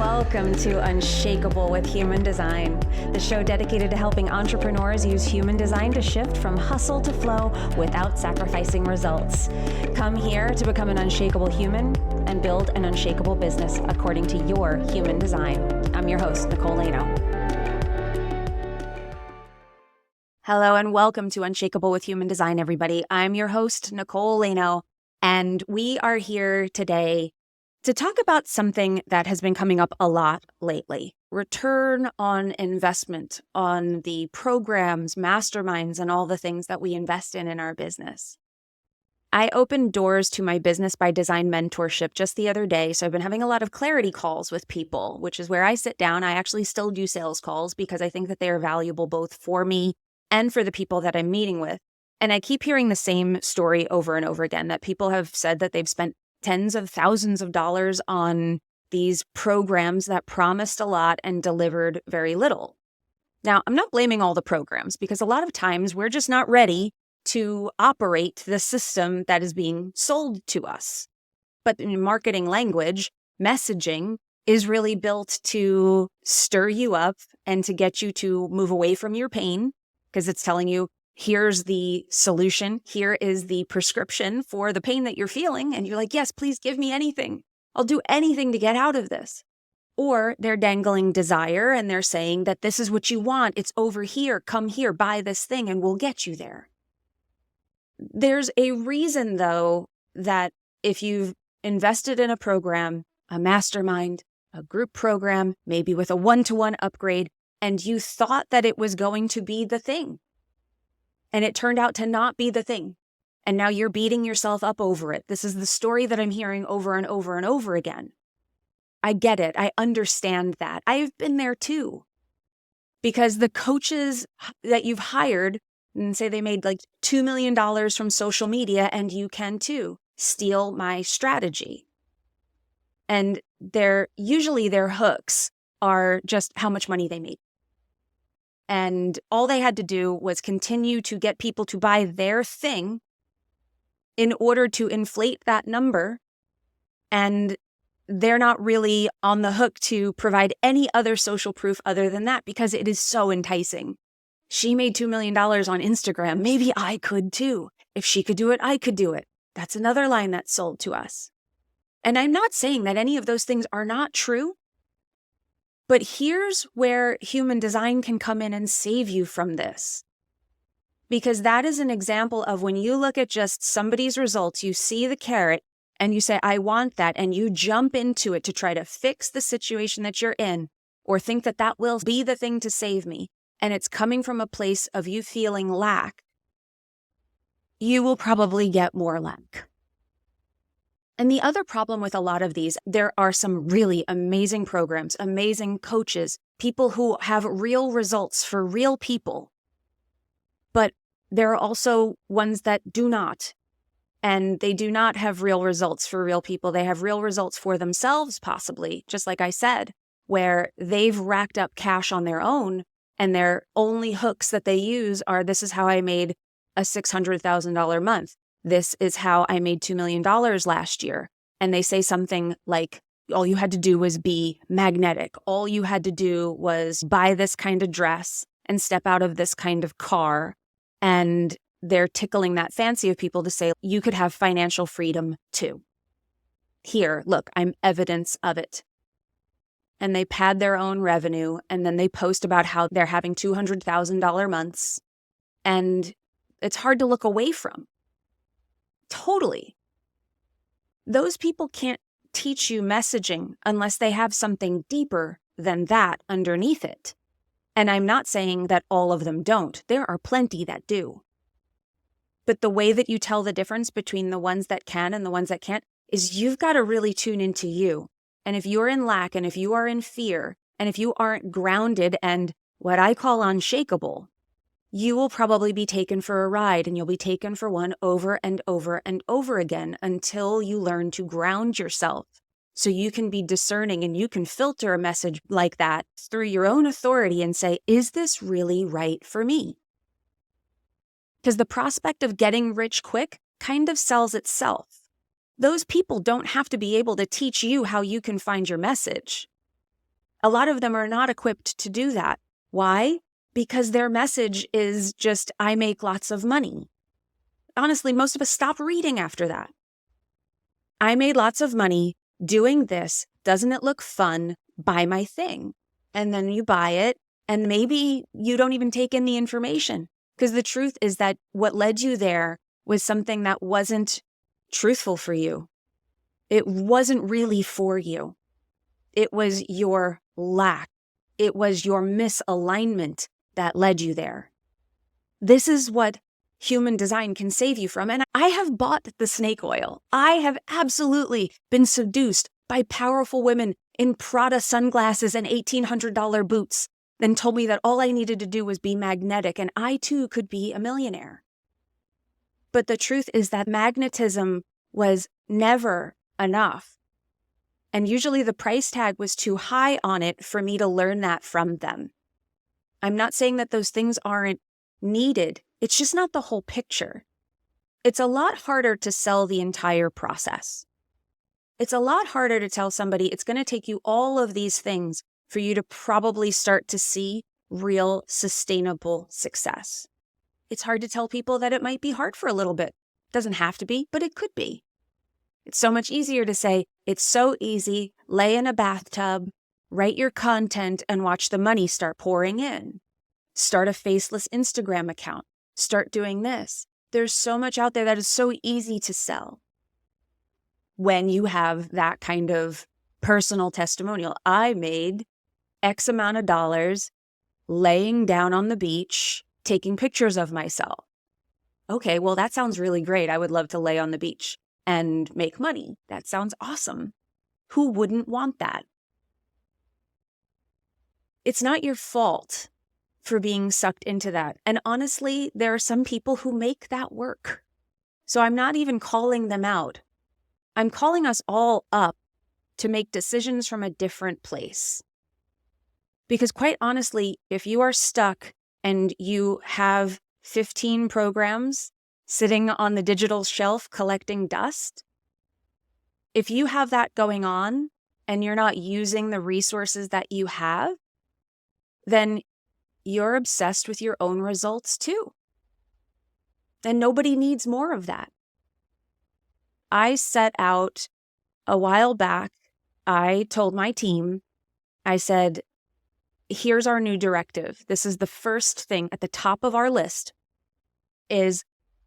Welcome to Unshakeable with Human Design, the show dedicated to helping entrepreneurs use human design to shift from hustle to flow without sacrificing results. Come here to become an unshakable human and build an unshakable business according to your human design. I'm your host, Nicole. Hello and welcome to Unshakeable with Human Design, everybody. I'm your host, Nicole, and we are here today to talk about something that has been coming up a lot lately: return on investment on the programs, masterminds, and all the things that we invest in our business. I opened doors to my Business by Design mentorship just the other day, so I've been having a lot of clarity calls with people, which is where I sit down. I actually still do sales calls because I think that they are valuable both for me and for the people that I'm meeting with. And I keep hearing the same story over and over again, that people have said that they've spent tens of thousands of dollars on these programs that promised a lot and delivered very little. Now, I'm not blaming all the programs because a lot of times we're just not ready to operate the system that is being sold to us. But in marketing language, messaging is really built to stir you up and to get you to move away from your pain, because it's telling you, here's the solution. Here is the prescription for the pain that you're feeling. And you're like, yes, please give me anything. I'll do anything to get out of this. Or they're dangling desire and they're saying that this is what you want. It's over here. Come here, buy this thing and we'll get you there. There's a reason, though, that if you've invested in a program, a mastermind, a group program, maybe with a one-to-one upgrade, and you thought that it was going to be the thing, and it turned out to not be the thing. And now you're beating yourself up over it. This is the story that I'm hearing over and over and over again. I get it. I understand that. I've been there too. Because the coaches that you've hired, and say they made like $2 million from social media, and you can too, steal my strategy. And usually their hooks are just how much money they made. And all they had to do was continue to get people to buy their thing in order to inflate that number. And they're not really on the hook to provide any other social proof other than that, because it is so enticing. She made $2 million on Instagram. Maybe I could too. If she could do it, I could do it. That's another line that's sold to us. And I'm not saying that any of those things are not true. But here's where human design can come in and save you from this. Because that is an example of when you look at just somebody's results, you see the carrot and you say, I want that. And you jump into it to try to fix the situation that you're in, or think that that will be the thing to save me. And it's coming from a place of you feeling lack. You will probably get more lack. And the other problem with a lot of these, there are some really amazing programs, amazing coaches, people who have real results for real people. But there are also ones that do not. And they do not have real results for real people. They have real results for themselves, possibly, just like I said, where they've racked up cash on their own, and their only hooks that they use are, this is how I made a $600,000 month. This is how I made $2 million last year. And they say something like, all you had to do was be magnetic. All you had to do was buy this kind of dress and step out of this kind of car. And they're tickling that fancy of people to say, you could have financial freedom too. Here, look, I'm evidence of it. And they pad their own revenue, and then they post about how they're having $200,000 months. And it's hard to look away from. Totally. Those people can't teach you messaging unless they have something deeper than that underneath it. And I'm not saying that all of them don't. There are plenty that do. But the way that you tell the difference between the ones that can and the ones that can't is you've got to really tune into you. And if you're in lack, and if you are in fear, and if you aren't grounded and what I call unshakable, you will probably be taken for a ride, and you'll be taken for one over and over and over again until you learn to ground yourself so you can be discerning and you can filter a message like that through your own authority and say, is this really right for me? Because the prospect of getting rich quick kind of sells itself. Those people don't have to be able to teach you how you can find your message. A lot of them are not equipped to do that. Why? Because their message is just, I make lots of money. Honestly, most of us stop reading after that. I made lots of money doing this. Doesn't it look fun? Buy my thing. And then you buy it, and maybe you don't even take in the information. Because the truth is that what led you there was something that wasn't truthful for you. It wasn't really for you. It was your lack. It was your misalignment that led you there. This is what human design can save you from. And I have bought the snake oil. I have absolutely been seduced by powerful women in Prada sunglasses and $1,800 boots, then told me that all I needed to do was be magnetic and I too could be a millionaire. But the truth is that magnetism was never enough. And usually the price tag was too high on it for me to learn that from them. I'm not saying that those things aren't needed. It's just not the whole picture. It's a lot harder to sell the entire process. It's a lot harder to tell somebody it's going to take you all of these things for you to probably start to see real sustainable success. It's hard to tell people that it might be hard for a little bit. It doesn't have to be, but it could be. It's so much easier to say, it's so easy, lay in a bathtub, write your content, and watch the money start pouring in. Start a faceless Instagram account. Start doing this. There's so much out there that is so easy to sell when you have that kind of personal testimonial. I made X amount of dollars laying down on the beach, taking pictures of myself. Okay, well, that sounds really great. I would love to lay on the beach and make money. That sounds awesome. Who wouldn't want that? It's not your fault for being sucked into that. And honestly, there are some people who make that work. So I'm not even calling them out. I'm calling us all up to make decisions from a different place. Because quite honestly, if you are stuck and you have 15 programs sitting on the digital shelf collecting dust, if you have that going on and you're not using the resources that you have, then you're obsessed with your own results too. And nobody needs more of that. I set out a while back, I told my team, I said, here's our new directive. This is the first thing at the top of our list is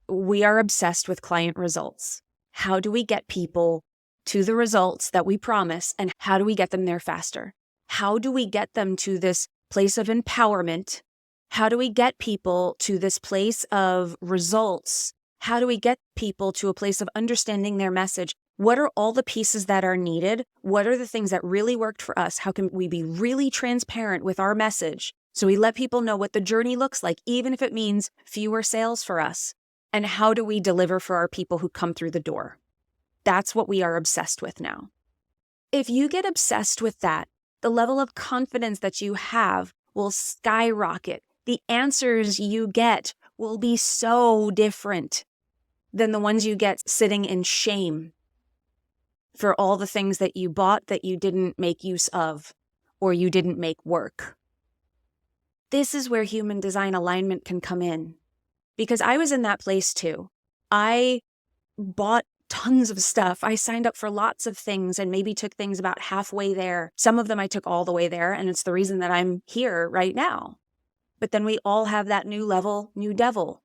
we are obsessed with client results. How do we get people to the results that we promise, and how do we get them there faster? How do we get them to this place of empowerment? How do we get people to this place of results? How do we get people to a place of understanding their message? What are all the pieces that are needed? What are the things that really worked for us? How can we be really transparent with our message so we let people know what the journey looks like, even if it means fewer sales for us? And how do we deliver for our people who come through the door? That's what we are obsessed with now. If you get obsessed with that, the level of confidence that you have will skyrocket. The answers you get will be so different than the ones you get sitting in shame for all the things that you bought that you didn't make use of or you didn't make work. This is where human design alignment can come in. Because I was in that place too. I bought tons of stuff. I signed up for lots of things and maybe took things about halfway there. Some of them I took all the way there, and it's the reason that I'm here right now. But then we all have that new level, new devil.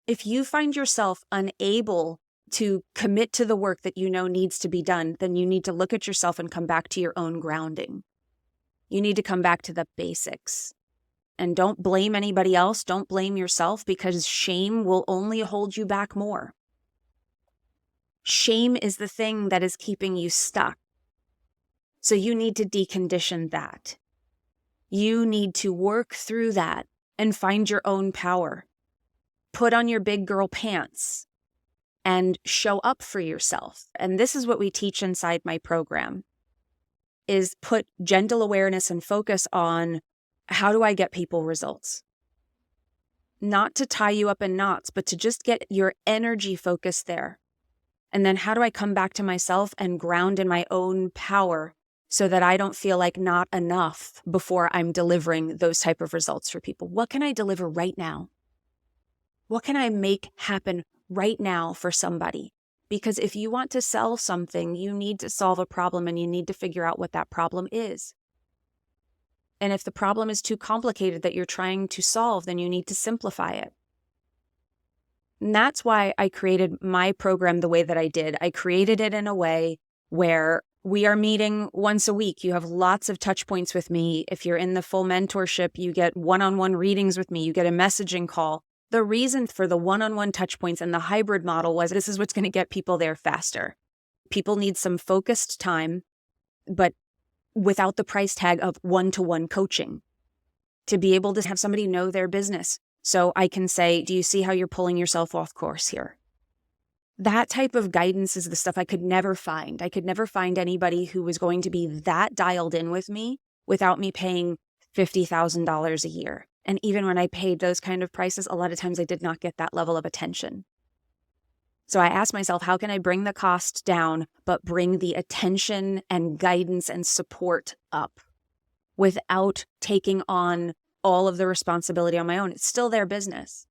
If you find yourself unable to commit to the work that you know needs to be done, then you need to look at yourself and come back to your own grounding. You need to come back to the basics. And don't blame anybody else. Don't blame yourself, because shame will only hold you back more. Shame is the thing that is keeping you stuck. So you need to decondition that. You need to work through that and find your own power. Put on your big girl pants and show up for yourself. And this is what we teach inside my program, is put gentle awareness and focus on, how do I get people results? Not to tie you up in knots, but to just get your energy focused there. And then how do I come back to myself and ground in my own power so that I don't feel like not enough before I'm delivering those type of results for people? What can I deliver right now? What can I make happen right now for somebody? Because if you want to sell something, you need to solve a problem and you need to figure out what that problem is. And if the problem is too complicated that you're trying to solve, then you need to simplify it. And that's why I created my program the way that I did. I created it in a way where we are meeting once a week. You have lots of touch points with me. If you're in the full mentorship, you get one-on-one readings with me. You get a messaging call. The reason for the one-on-one touch points and the hybrid model was this is what's going to get people there faster. People need some focused time, but without the price tag of one-to-one coaching, to be able to have somebody know their business. So I can say, do you see how you're pulling yourself off course here? That type of guidance is the stuff I could never find. I could never find anybody who was going to be that dialed in with me without me paying $50,000 a year. And even when I paid those kind of prices, a lot of times I did not get that level of attention. So I asked myself, how can I bring the cost down, but bring the attention and guidance and support up without taking on all of the responsibility on my own? It's still their business.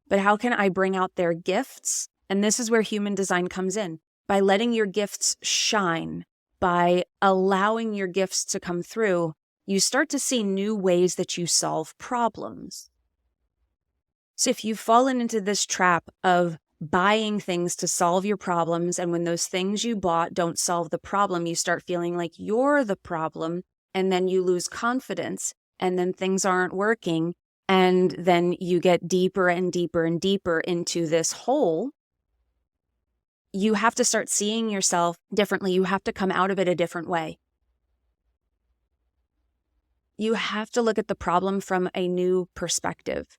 But how can I bring out their gifts? And this is where human design comes in. By letting your gifts shine, by allowing your gifts to come through, you start to see new ways that you solve problems. So if you've fallen into this trap of buying things to solve your problems, and when those things you bought don't solve the problem, you start feeling like you're the problem, and then you lose confidence, and then things aren't working, and then you get deeper and deeper and deeper into this hole. You have to start seeing yourself differently. You have to come out of it a different way. You have to look at the problem from a new perspective.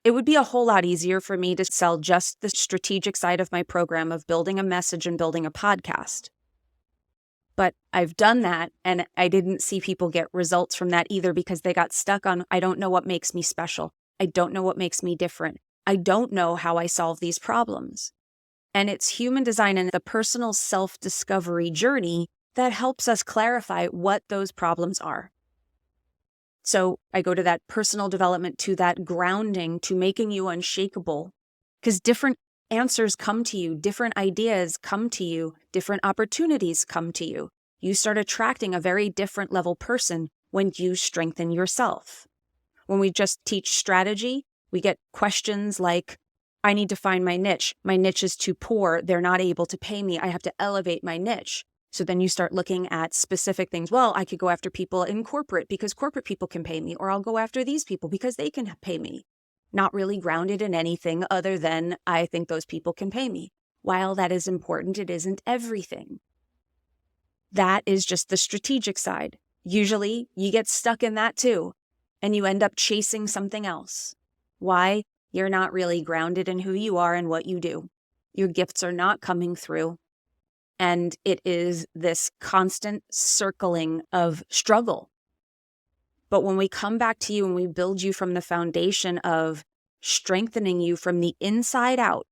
It would be a whole lot easier for me to sell just the strategic side of my program of building a message and building a podcast. But I've done that, and I didn't see people get results from that either because they got stuck on, I don't know what makes me special. I don't know what makes me different. I don't know how I solve these problems. And it's human design and the personal self-discovery journey that helps us clarify what those problems are. So I go to that personal development, to that grounding, to making you unshakable, because different answers come to you, different ideas come to you, different opportunities come to you. You start attracting a very different level person when you strengthen yourself. When we just teach strategy, we get questions like, I need to find my niche. My niche is too poor. They're not able to pay me. I have to elevate my niche. So then you start looking at specific things. Well, I could go after people in corporate because corporate people can pay me, or I'll go after these people because they can pay me. Not really grounded in anything other than I think those people can pay me. While that is important, it isn't everything. That is just the strategic side. Usually you get stuck in that too, and you end up chasing something else. Why? You're not really grounded in who you are and what you do. Your gifts are not coming through. And it is this constant circling of struggle. But when we come back to you and we build you from the foundation of strengthening you from the inside out,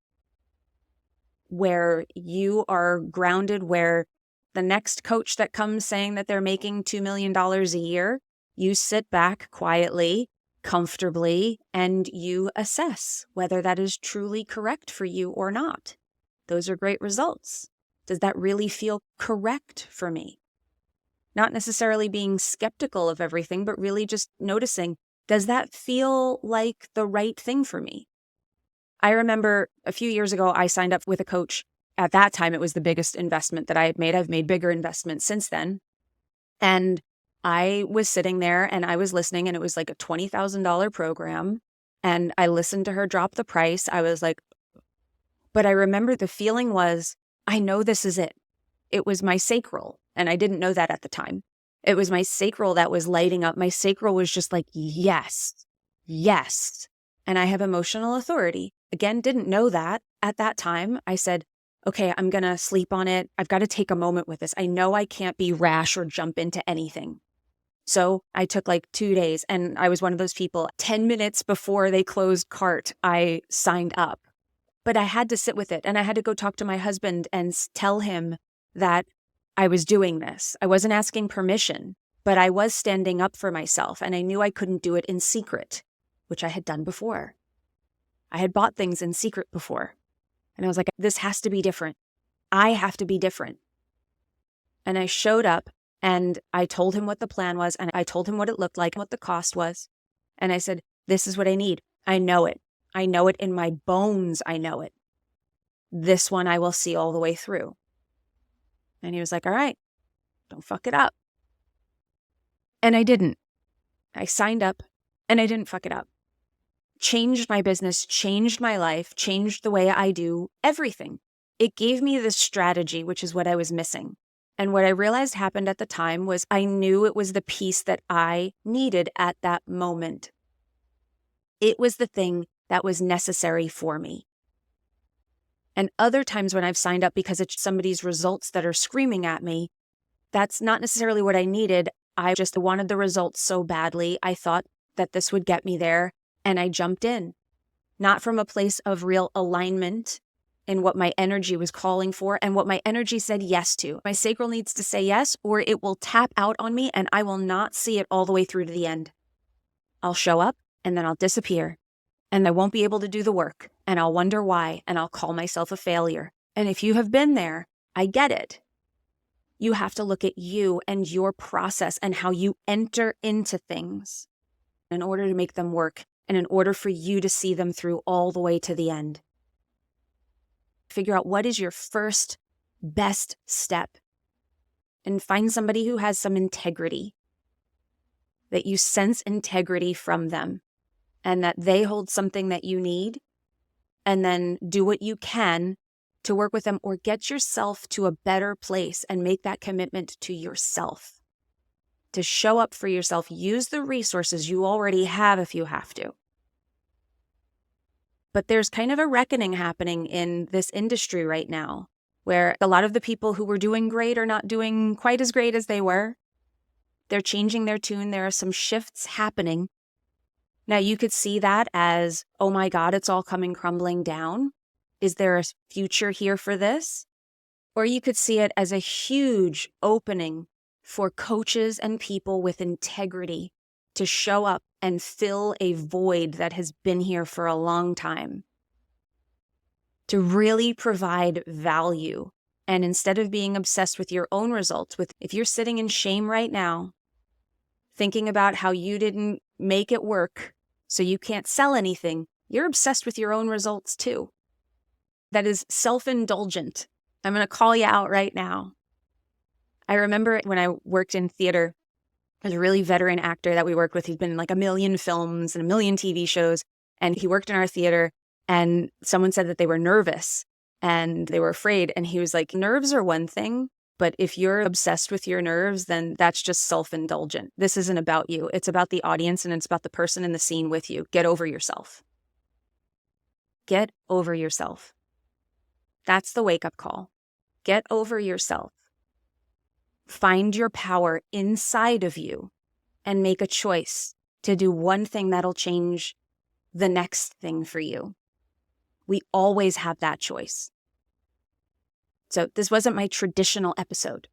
where you are grounded, where the next coach that comes saying that they're making $2 million a year, you sit back quietly, comfortably, and you assess whether that is truly correct for you or not. Those are great results. Does that really feel correct for me? Not necessarily being skeptical of everything, but really just noticing, does that feel like the right thing for me? I remember a few years ago, I signed up with a coach. At that time, it was the biggest investment that I had made. I've made bigger investments since then. And I was sitting there and I was listening, and it was like a $20,000 program. And I listened to her drop the price. I was like, but I remember the feeling was, I know this is it. It was my sacral, and I didn't know that at the time. It was my sacral that was lighting up. My sacral was just like, yes, yes. And I have emotional authority. Again, didn't know that at that time. I said, okay, I'm going to sleep on it. I've got to take a moment with this. I know I can't be rash or jump into anything. So I took like 2 days, and I was one of those people. 10 minutes before they closed cart, I signed up. But I had to sit with it, and I had to go talk to my husband and tell him that I was doing this. I wasn't asking permission, but I was standing up for myself, and I knew I couldn't do it in secret, which I had done before. I had bought things in secret before, and I was like, this has to be different. I have to be different. And I showed up, and I told him what the plan was, and I told him what it looked like, what the cost was. And I said, this is what I need. I know it. I know it in my bones. I know it. This one I will see all the way through. And he was like, all right, don't fuck it up. And I didn't. I signed up and I didn't fuck it up. Changed my business, changed my life, changed the way I do everything. It gave me this strategy, which is what I was missing. And what I realized happened at the time was I knew it was the piece that I needed at that moment. It was the thing that was necessary for me. And other times when I've signed up because it's somebody's results that are screaming at me, that's not necessarily what I needed. I just wanted the results so badly. I thought that this would get me there, and I jumped in. Not from a place of real alignment in what my energy was calling for and what my energy said yes to. My sacral needs to say yes, or it will tap out on me and I will not see it all the way through to the end. I'll show up and then I'll disappear. And I won't be able to do the work, and I'll wonder why, and I'll call myself a failure. And if you have been there, I get it. You have to look at you and your process and how you enter into things in order to make them work and in order for you to see them through all the way to the end. Figure out what is your first best step and find somebody who has some integrity, that you sense integrity from them, and that they hold something that you need, and then do what you can to work with them or get yourself to a better place and make that commitment to yourself. To show up for yourself, use the resources you already have if you have to. But there's kind of a reckoning happening in this industry right now, where a lot of the people who were doing great are not doing quite as great as they were. They're changing their tune. There are some shifts happening. Now, you could see that as, oh my God, it's all coming crumbling down. Is there a future here for this? Or you could see it as a huge opening for coaches and people with integrity to show up and fill a void that has been here for a long time. To really provide value. And instead of being obsessed with your own results, if you're sitting in shame right now, thinking about how you didn't make it work, so you can't sell anything, you're obsessed with your own results too. That is self-indulgent. I'm going to call you out right now. I remember when I worked in theater, there's a really veteran actor that we worked with. He'd been in like a million films and a million TV shows, and he worked in our theater, and someone said that they were nervous and they were afraid. And he was like, nerves are one thing, but if you're obsessed with your nerves, then that's just self-indulgent. This isn't about you. It's about the audience and it's about the person in the scene with you. Get over yourself. Get over yourself. That's the wake-up call. Get over yourself. Find your power inside of you and make a choice to do one thing that'll change the next thing for you. We always have that choice. So this wasn't my traditional episode.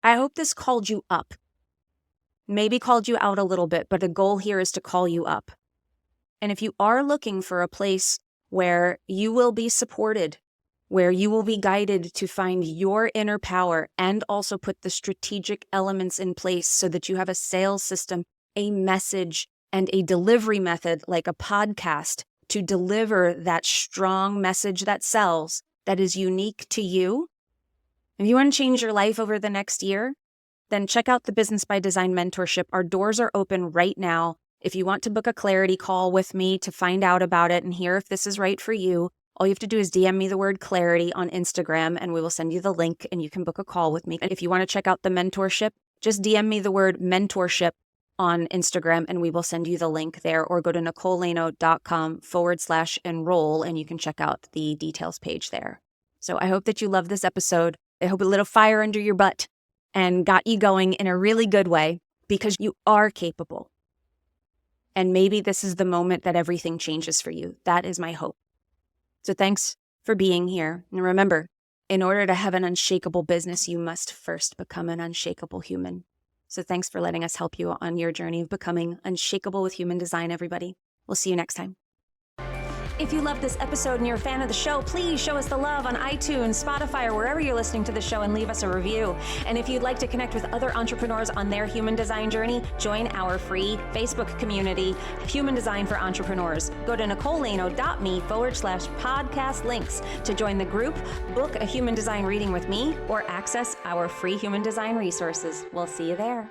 I hope this called you up. Maybe called you out a little bit, but the goal here is to call you up. And if you are looking for a place where you will be supported, where you will be guided to find your inner power and also put the strategic elements in place so that you have a sales system, a message, and a delivery method like a podcast to deliver that strong message that sells, that is unique to you. If you want to change your life over the next year, then check out the Business by Design mentorship. Our doors are open right now. If you want to book a clarity call with me to find out about it and hear if this is right for you, all you have to do is DM me the word clarity on Instagram and we will send you the link and you can book a call with me. And if you want to check out the mentorship, just DM me the word mentorship on Instagram and we will send you the link there, or go to nicolelano.com/enroll and you can check out the details page there. So I hope that you love this episode. I hope it lit a fire under your butt and got you going in a really good way, because you are capable. And maybe this is the moment that everything changes for you. That is my hope. So thanks for being here. And remember, in order to have an unshakable business, you must first become an unshakable human. So thanks for letting us help you on your journey of becoming unshakable with human design, everybody. We'll see you next time. If you loved this episode and you're a fan of the show, please show us the love on iTunes, Spotify, or wherever you're listening to the show and leave us a review. And if you'd like to connect with other entrepreneurs on their human design journey, join our free Facebook community, Human Design for Entrepreneurs. Go to NicoleLano.me/podcast links to join the group, book a human design reading with me, or access our free human design resources. We'll see you there.